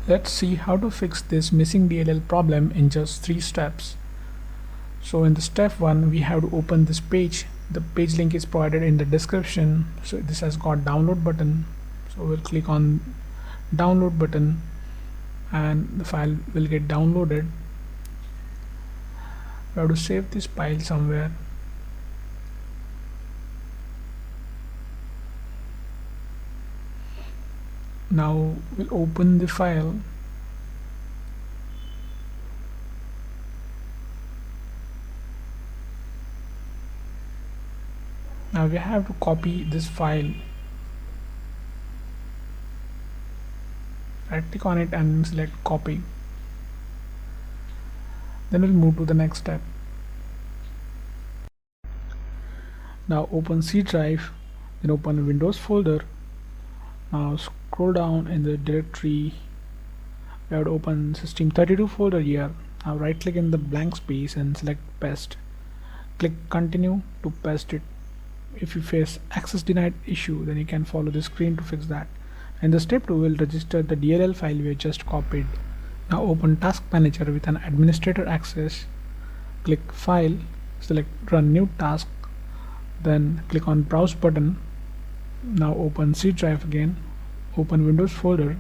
Let's see how to fix this missing DLL problem in just 3 steps. So in the step 1, we have to open this page. The page link is provided in the description. So this has got download button. So we'll click on download button and the file will get downloaded. We have to save this file somewhere. Now we'll open the file. Now we have to copy this file. Right click on it and select copy. Then we'll move to the next step. Now open C drive, then open a Windows folder. Now scroll down in the directory. We have to open System32 folder here. Now right click in the blank space and select paste. Click continue to paste it. If you face access denied issue, then you can follow the screen to fix that. In the step 2, we'll register the DLL file we just copied. Now open task manager with an administrator access. Click file, select run new task, then click on browse button. Now open C drive again, open Windows folder,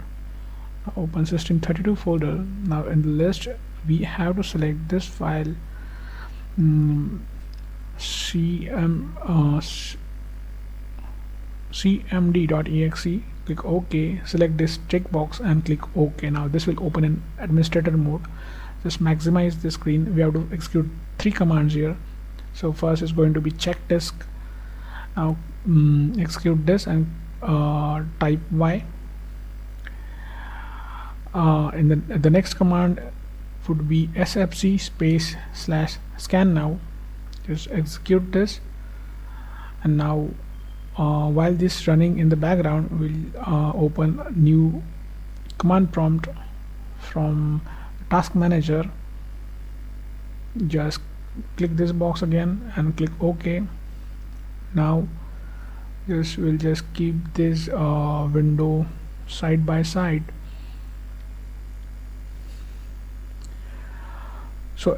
now open System32 folder. Now in the list we have to select this file, cmd.exe. Click OK, select this checkbox and click OK. Now this will open in administrator mode. Just maximize the screen. We have to execute 3 commands here. So first is going to be check disk. Now execute this and type Y. In the next command would be sfc space / scan now. Just execute this, and now while this running in the background, we'll open a new command prompt from task manager. Just click this box again and click OK. Now we'll just keep this window side by side. So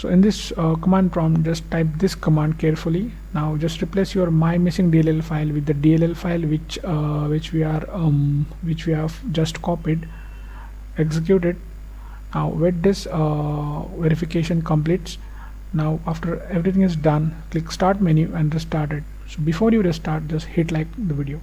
in this command prompt, just type this command carefully. Now just replace your my missing DLL file with the DLL file which we have just copied. Execute it. Now wait this verification completes. Now after everything is done, click start menu and restart it. So before you restart, just hit like the video.